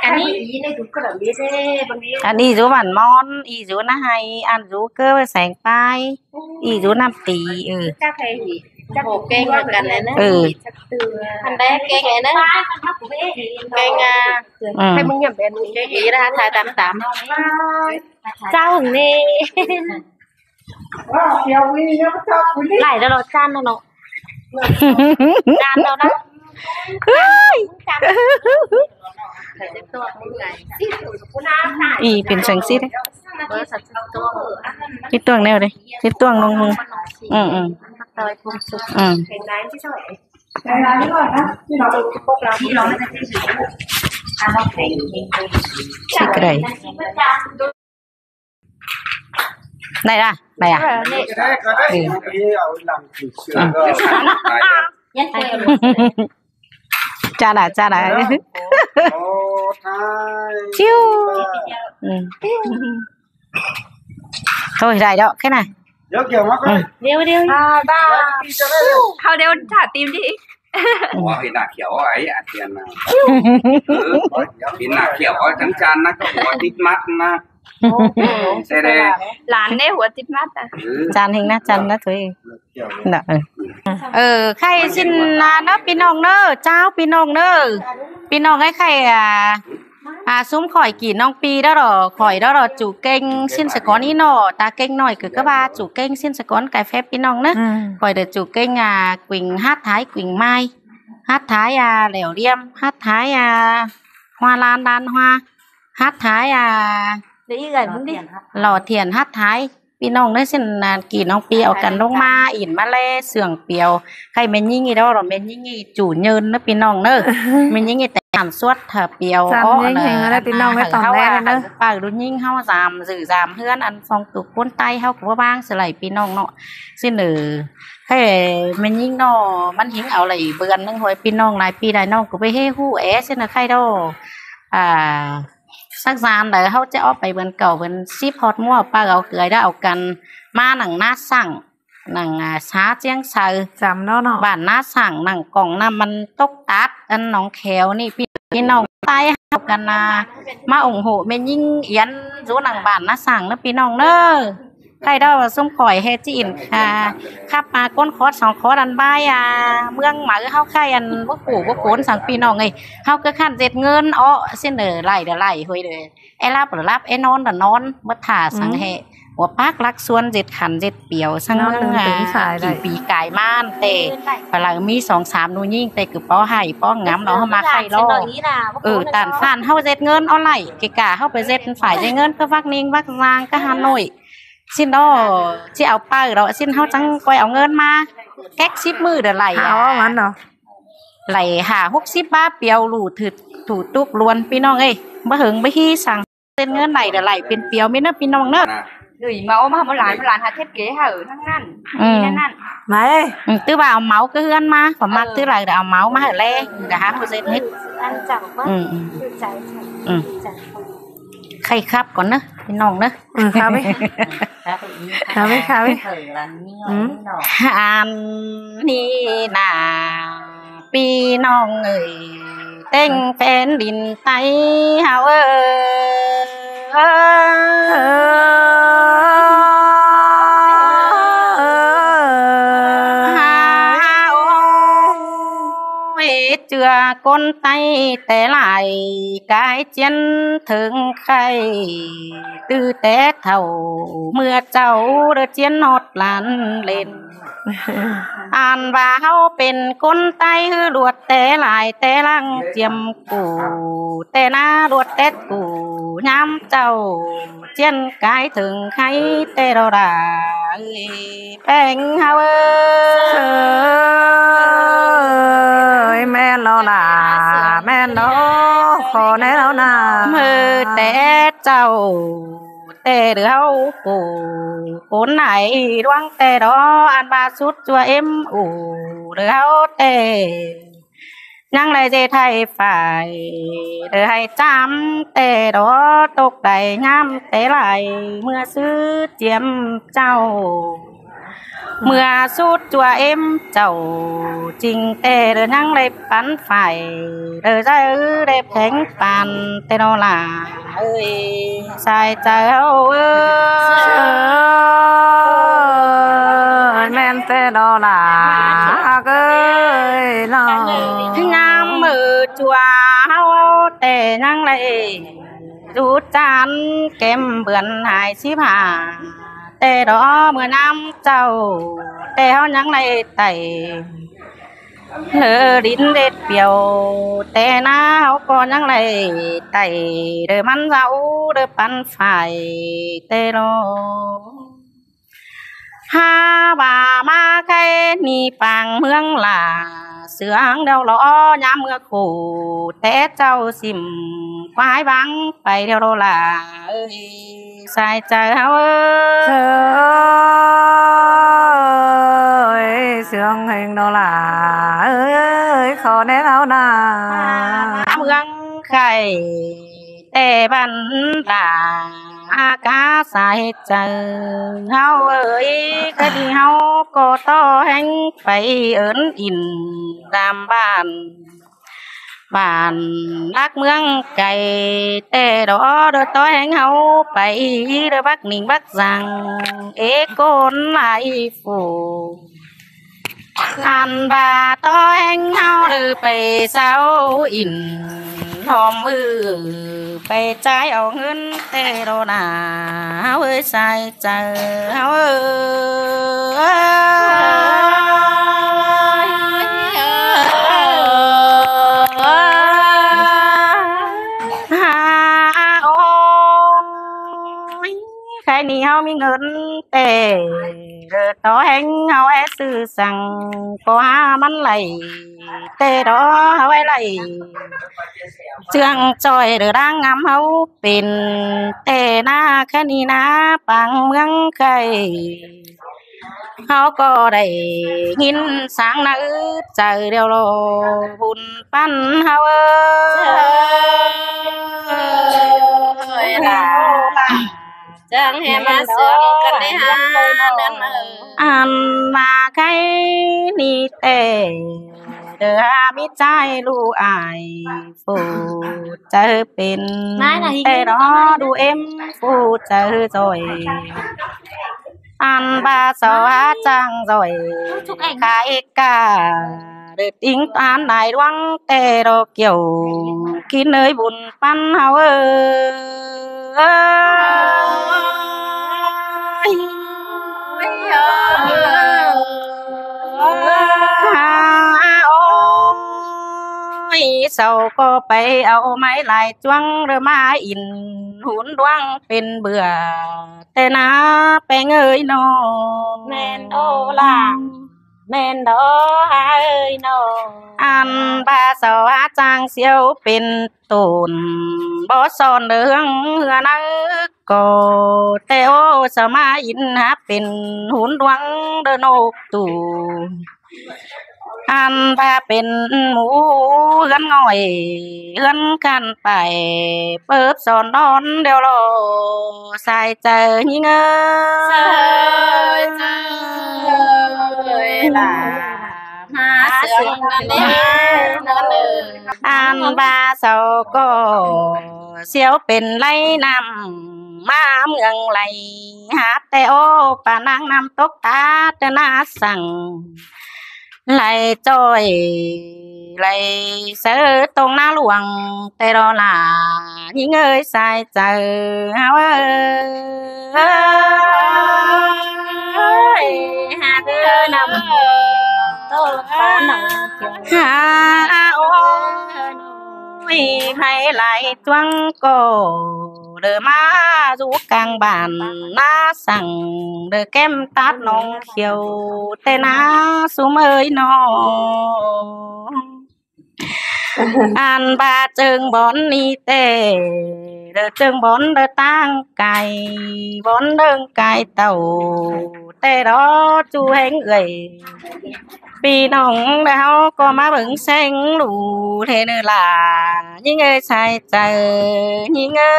อันนี้dù bản món ý dù nó hay ăn dù cơ với sành pai ý dù năm tỷ một kênh là gần này nữa anh bé kênh này nữa kênh hay muốn nhầm bên cái gì ra thay 88 sao hùng nè lại đó chan nó chan đâu đó ýเป็นสังสีđấy cái tuồng nêu đây cái tuồng nông mùng cái đấy này à này à cha đã chiêu thôi dài đó cái này điêu thôi điêu thả tim đi Ủa thì là kiểu ấy à tiền thì là kiểu trắng tràn nó có một tít mắt nó xe đây làn đấy của tít mắt à tràn hình nó tràn nó thôi khai xin nó pinong nơ cháo pinong nơ pinong ấy khai xuống khỏi kỳ nong pi đó rồi khỏi đó rồi chủ kênh xin sẽ có ní nọ ta kênh nổi cứ các ba chủ kênh xin sẽ có cái phép pinong nữa khỏi được chủ kênh Quỳnh hát Thái Quỳnh Mai hát Thái lẻo liêm hát Thái hoa lan đan hoa hát Thái đấy gần muốn đi lò thiền hát Thái pinong đấy xin kỳ nong pi ở cần đông ma ỉn ma lê sưởng piều khai mình như đó rồi mình như chủ nhân nó pinong nữa mình như sản xuất thợ piều là pinong cái tòng đen nữa phải đúng nhưng hao giảm giữ giảm hơn ăn phong tục cuốn tay hao của bang sẽ lại pinong nọ xin nữ cái mình như nó bắn hiến ảo lại vườn nhưng hồi pinong này pi này nong của bé hê hu é xin là khai đâu sắc gian đấy hao sẽไปvườn cầu vườn ship hot mua pa gạo cười đãเอากันมาหนังหน้าสั่งหนังช้าเจียงเซอจำเนาะบ้านหน้าสั่งหนังกล่องน้ำมันตกตัดอันน้องแขวนี่พี่น้องใต้เอากันมาủng hộ mìnhยิ่งเอียนรู้หนังบ้านหน้าสั่งนะพี่น้องเนอะใครได้ว่าส้มข่อยเฮจินขับมาก้นคอร์ส2 คอร์สอันบ่ายเมืองหมาเขาใครอันพวกปู่พวกโขนสั่งพี่น้องไงเขาก็ขั้นเจ็ดเงินเส้นไหลเดี๋ยวไหลหวยเลยไอ้รับหรือรับไอ้นอนหรือนอนมัดถ่าสังเหหัวปักลักส่วนเจ็ดขันเจ็ดเปียวสังเมืองกี่ปีกายม่านเตะพลังมี2-3นูยิ่งเตะคือป้อไห่ป้องง้ำเราเข้ามาไข่ล่อตันฟันเขาเจ็ดเงินเอาไหลเกะกะเขาไปเจ็ดฝ่ายเจ็ดเงินก็วักนิ่งวักรางก็ฮานอยxin đó chị áo pa đó xin hao trắng quay áo ngân ma cách shipมือเดี๋ยวไหลมันเนาะไหลหา63 เปียวหลูถือถูตุกล้วนพี่น้องเอ้ยมาหึงไปที่สั่งเส้นเงินไหลเดี๋ยวไหลเป็นเปียวไม่เนอะพี่น้องเนอะđùi máu mà một làn hạt thiết kế hở thăng ngăn này tư bảo máu cứ hươn mà còn mặc tư là áo máu mà hở le cả há một dệt hết ăn chẳng quáใครครับก่อนนะพี่น้องนะครับไหมอันนี้น่ะพี่น้องเอ้ยเต้งแผ่นดินไตเฮาchưa con tay té lại cái chiến thường khay từ té thầu mưa cháu đưa chiến hót lan lên an vàoเป็นคนไตฮือลวดแต่หลายแต่ลังเจียมกูแต่หน้าลวดแต่กูย้ำเจ้าเจียนกายถึงใครแต่เราด่าแป้งเฮาแม่เราล่ะแม่เราขอแน่เราน่ะมือแต่เจ้าแต่เดี๋ยวกูคนไหนดวงแต่รออันบาสุดจัวเอ็มเดี๋ยวแต่ยังไรเจไทยฝ่ายเดี๋ยวให้จำแต่รอตกใดงามแต่ไหลเมื่อซื้อเจียมเจ้า เมื่อสุดจัวเอ็มเจ้าจริงแต่เดินยังได้ปันไฟเดินใจได้แผงปันแต่นอลาเอ้ยใส่ใจเอาเอ้ยแม่นแต่ดอลาเอ้ยน้องงามมือจัวเฮาแต่ยังไรดูจานเก็มเบือนหายสิผ่าแต่ดอเมื่อน้ำเจ้าแต่เฮายังไรไต่เลอดินเด็ดเปียวแต่หน้าเฮาก็ยังไรไต่เด้อมันเจ้าเด้อปันไฟแต่ดอฮาบ่ามาใครนี่ปังเมืองลาเสืองเดาล้อยามเมื่อขู่แต่เจ้าสิมควายบังไปเดียวโลลาเอ้ยใส่ใจเฮาเอ้ยเสืองแห่งดอลาเอ้ยขอแน่เอาหน้าเมืองไข่แต่บันลาอากาสายเจอเฮาเอ้ยคดีเฮาก็ต่อแห่งไปเอิ้นอินตามบ้านรักเมืองไก่แต่ดอเด้อต่อแห่งเฮาไปเด้อบักนิ่งบักสังเอโกนไหลฟูอันบาต่อแห่งเฮาเด้อไปเศร้าอินหอมมือไปใจเอาเงินเตโรนาเฮาเอ้ยใส่ใจเฮาเอ้ยโอ้ยใครนี่เฮามีเงินแต่ต่อแห่งเฮาแอซื้อสั่งก็หามันไหลแต่ดอเฮาไว้ไหลเจืองจอยเดือร่างงามเฮาเป็นแต่หน้าแค่นี้นะปังเมืองไก่เฮาก็ได้ยินสางนะใจเดียวโลบุญปั้นเฮาล่ะจังแหมาเสือกันได้หานั่นอันมาใครนี่แต่เด้อมีใจรู้อายฟูเจอเป็นแต่รอดูเอ็มฟูเจอจอยอันบาสวาจังจอยขายกาเด็ดติ้งตานนายดวงแต่รอเกี่ยวกินเนยบุญปั้นเฮาเอ้ยเศร้าก็ไปเอาไม้ลายจ้วงหรือไม้อินหุนดวงเป็นเบื่อแต่นาแปงเอ้ยน้องแม่นโอล่ะแม่นดอเอ้ยน้องอันบาสวาจางเสียวเป็นตูนบ่ซ่อนเรื่องเหือนักก็แต่โอสมาอินหาเป็นหุนดวงเดินอกตูอันบาเป็นหมูเฮือนง่อยเฮือนกันไปเปิดสอนนอนเดียวรอใส่เจอยิ่งเอ้ยล่ะมาเสือกันได้นั่นอันบาเศร้าก็เสียวเป็นไรนำมาเมืองไหลหาแต่โอปานางนำตกตาเตนาสั่งไหลจอยไหลเสือตรงหน้าหลวงแต่รอหลายิ่งเอ้ยใส่เจอเฮาหาเธอนำโตฟ้าหนังหาโอ้ยให้ไหลจวงก็เดินมาสู่กลางบ้านน้าสั่งเดินแก้มตัดน้องเขียวแต่น้าสุมเอ้ยน้องอันบาเจิงบอนนี่เตเดินเจิงบอนเดินตั้งไก่บอนเดินไก่เต่าแต่รอจูเฮงเอ่ยปีน้องแล้วก็มาเบิ่งแสงลูเทนล่ะยิ่งเอ้ยใส่ใจยิ่งเอ้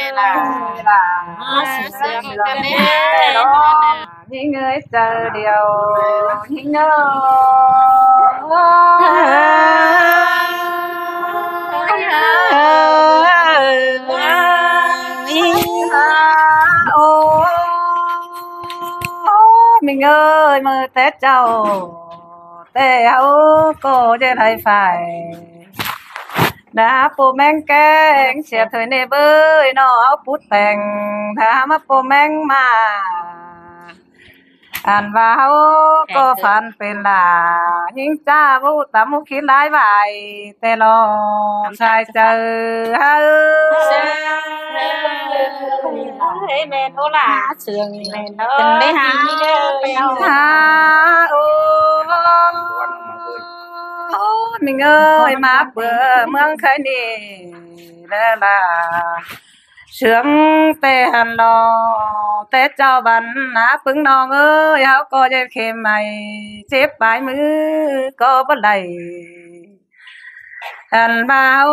ยล่ะ sướngกันđấy những người chờ điều những người mình ơi mơ Tết chào Tết hậu cô trên hay phải đãปูmen kengเสียถอยในเบยนอเอาปุดแต่งถ้ามาปูแมงมาอ่านว่าเฮาก็ฝันเป็นหลายิ่งจ้าผู้ตามุคิดหลายใบแต่รอชายเจอเฮาเฮ้ยแม่โอล่ะเสืองแม่เป็นได้หาหาโอ้mình ơi má bữa mương khơi nì đó là sướng tê hàn lò tê cho bắn ná phứng non ơi áo co dây khem mày xếp bài mứ có bất đầy hàn bao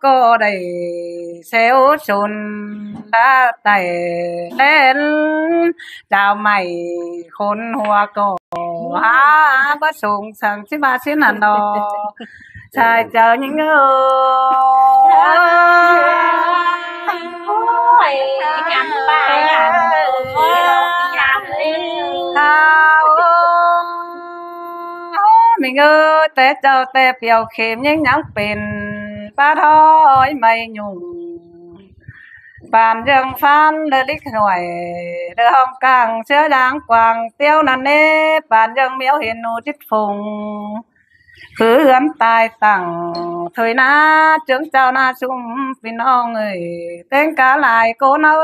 co đầy xéo xùn đã tẩy lên chào mày khôn hoa cổ bất sùng sằng chứ ba xin hàn lò trời chờ những người ngắm bài mình ơi Tết cho Tết biểu khiêm những nhắn pin ba thôi mày nhung bàn rừng phan lơ lích hỏi đưa hồng càng sữa đáng quàng tiêu nàn nê bàn rừng miếu hiền nụ trích phùng cứ gắn tài tặng thời na chứng chào na chung vì nó người tên cá lại cô nó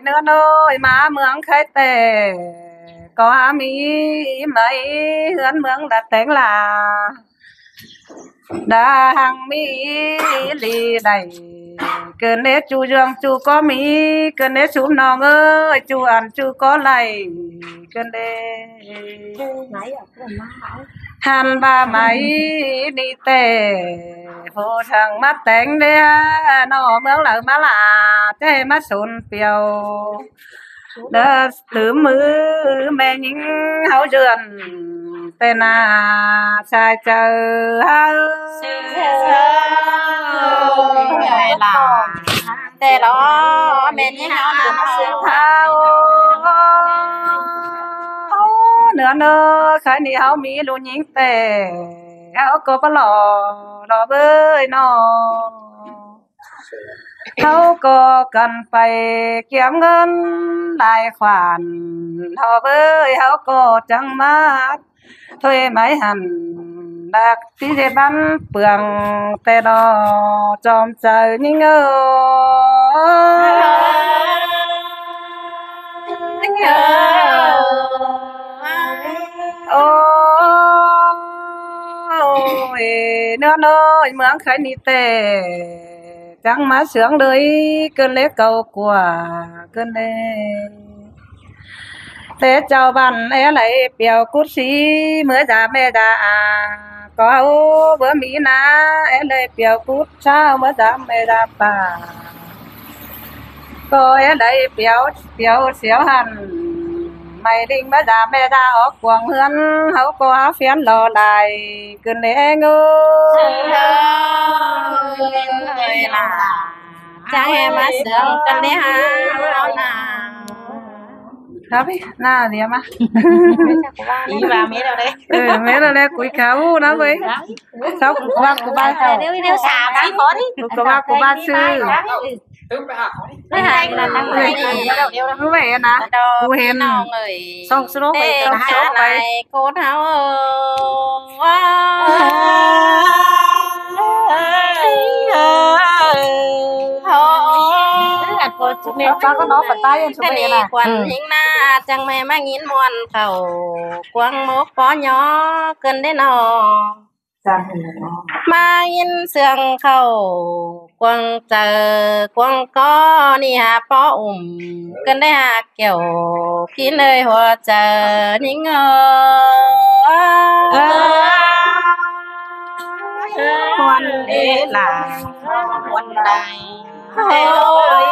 nữa nơi má mướn khai tề có mỹ mấy hướng mướn đặt tên là đã hàng mỹ lì đầy cơn nết chú dương chú có mỹ cơn nết chú nong ơi chú ăn chú có lầy cơn đê hàn ba máy đi tề vô thằng mắt tén đê nó mướn lợn má là thế mắt sụn piều đã thứ mứ mẹ những hậu dườn tên à sai chờ hao là tê đó mẹ những hao nữa nữa khai ni hao mi luôn những tề hao có bao lò bơi nó hao có cần phải kiếm ngân lại khoản hao bơi hao có chẳng mát thôi mấy hẳn đặc tí để bắn bường tê đó chòm trời những ôi nữa nơi mướn khai ni tề chẳng má sướng đời cơn lễ cầu của cơn lễ thế chào bạn ấy lại biểu cút xí mới ra mẹ ra có bữa mỹ na ấy lại biểu cút sao mới ra mẹ ra bà có ấy lại biểu xéo hẳn mày định mới ra mẹ ra ở quảng hương hậu có phiến lò lại cơn lễ ngư là cha em má sướng cơn lễ hao là Tapi, nah dia mah. Iya, mẹ đâu đấy. Mẹ đâu đấy, cuối cáo nó với. Sao của ba sao? Nếu xàm chỉ có đi. Của ba sư. Cái này là tăng này. Như vậy nè. Cô hiền. Xong số vậy, xong số vậy. Cô tháo Nếu có nó phần tay em cái này quần hình na chẳng mẹ mang nhìn muôn khẩu quăng mốt có nhỏ cơn đến nó mà nhìn sương khẩu กวางเจอกวางก็นี่หาป้อกันได้หาเกี่ยวพี่เลยหัวเจอนี่เงอวันเอล่ะวันใดเฮ้ย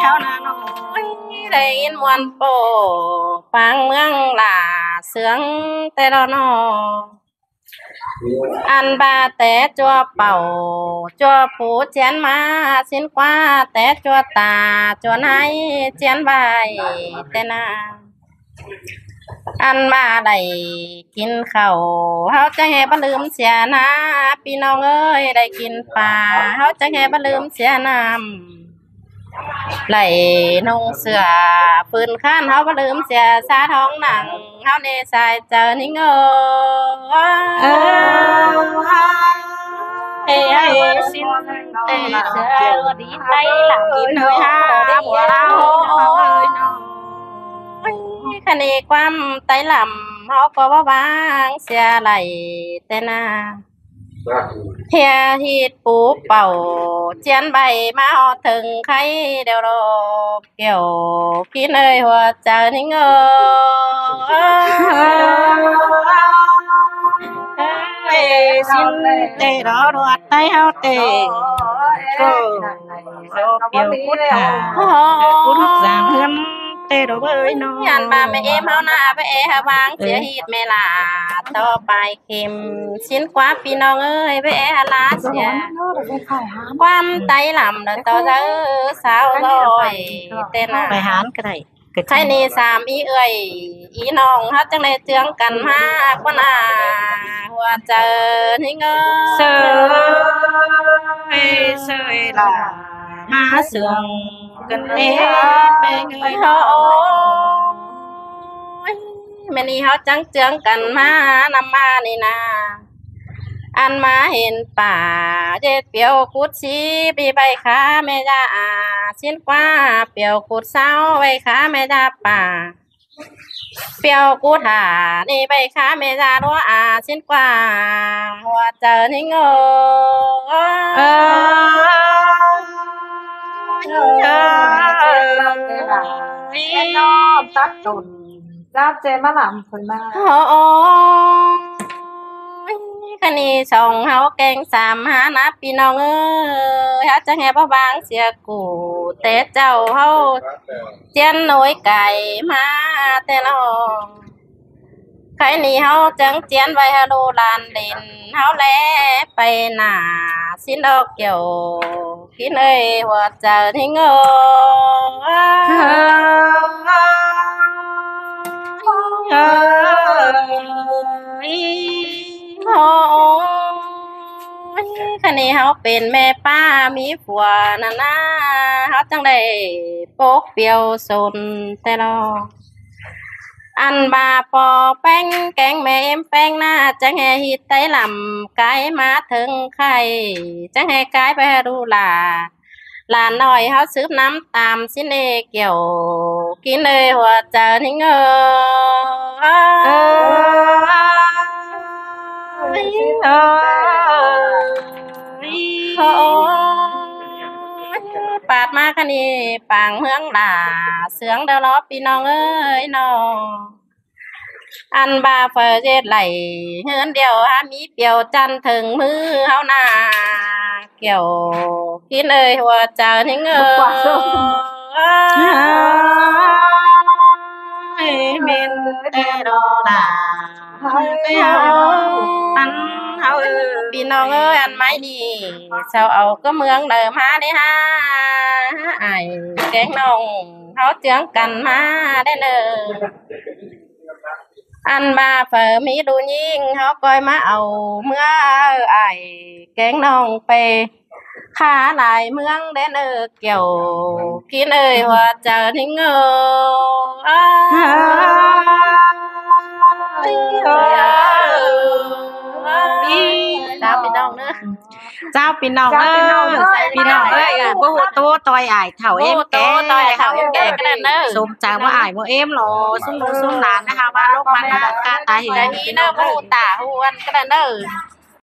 เท่านั้นได้ยินวันโปฟังเมืองล่ะเสียงแต่ละนออันบาแต่จัวเป่าจัวผูเจียนมาสินกว่าแต่จัวตาจัวไหนเจียนใบแต่นาอันมาได้กินข้าวเฮาจะให้บ่ลืมเสียนะพี่น้องเอ้ยได้กินปลาเฮาจะให้บ่ลืมเสียน้ำไหลนุ่งเสื้อปืนข้านเฮาบ่ลืมเสียสาท้องหนังเฮาในสายเจอนี่เงอเอ้ยสิ้นเอ้ยเจอดีใจหลังกินหน่อยฮะบัวเราคะเนความไต้ลำเฮาก็บ่วางเสียไหลแต่นาเฮียฮีดปูเป่าเจียนใบมาเอาถึงใครเดี๋ยวรอเกี่ยวกินเอ้ยหัวใจนี่เงอสิ้นเตะรอรวดไต้เฮาเตะก็เปียวพุทธาพุทธสามเฮือนเตะดอกเอ้ยน้องยันบาแม่เอ็มเฮาหน้าไปเอฮาวางเสียฮีดแม่ลาต่อไปเข็มสิ้นกว่าพี่น้องเอ้ยไปเอฮาลาเสียความไต้ลำเด้อต่อเด้อสาวลอยเต้นไปหานก็ได้ใครนี่สามอีเอ้ยอีน้องเฮาจังได้เจืองกันมากกว่าน่าหัวเจอนี่เงอเสยล่ะมาเสืองกันเด้ไปเงยเฮาแม่นี่เฮาจังเจืองกันมานำมานี่นาอันมาเห็นป่าเจ็ดเปียวกุดชีปีใบขาแม่ยาสิ้นกว่าเปียวกุดเศร้าใบขาแม่ยาป่าเปียวกุดหานี่ใบขาแม่ยาดัวสิ้นกว่าหัวเจอนี่เงตัดตุนจับเจมาหลำคนมาคันนี้ช่องเฮาแกงสามหานะพี่น้องเอ้ยเฮาจะแห่บ่บางเสียกูแต่เจ้าเฮาเจียนหน่วยไก่มาแต่ละห้องใครนี่เฮาจังเจียนไว้ให้ดูลานเล่นเฮาแลไปหน้าสินดอกเกี่ยวกินเอ้ยหัวใจที่เงอคันนี้เฮาเป็นแม่ป้ามีผัวนั่นนะเฮาจังได้ปกเปียวสนแต่รออันบาปอแป้งแกงแม่เอ็มแป้งหน้าจังแห่ฮิตไต้ลำไก่มาถึงไข่จังแห่ไก่ไปดูหลานหน่อยเฮาซื้อน้ำตามสิเนเกี่ยวกินเลยหัวใจนี่เงปาดมาคันนี้ปางเมืองด่าเสียงเดาล้อพี่น้องเอ้ยน้องอันบาเฟอเจ็ดไหลเฮือนเดียวหามีเปียวจันถึงมือเฮาหน้าเกี่ยวกินเอ้ยหัวใจนี่เงอเมนเตโรดาอันเฮาพี่น้องเอ้ยอันไม้ดีเช้าเอาก็เมืองเดิมหาได้ฮะไอ้แกงน้องเฮาเจืองกันมาได้เนออันบาเฟอมีดูยิ่งเฮาก้อยมาเอาเมื่อไอ้แกงน้องไปขาหลายเมืองได้เนอเกี่ยวกินเอ้ยหัวใจนี่เงอเจ้าพี่น้องเนอะเจ้าพี่น้องเนอะพี่น้องเอ้ยบ่ฮู้โตต่อยอ้ายเฒ่าเอ็มแก่ต่อยเฒ่าเอ็มแก่ก็ได้เนอะสมใจว่าอ้ายบ่เอ็มหรอซุ่มหลานนะคะว่าลูกมันกาตายได้อีเนอะบ่ฮู้ตาฮู้อันก็ได้เนอะ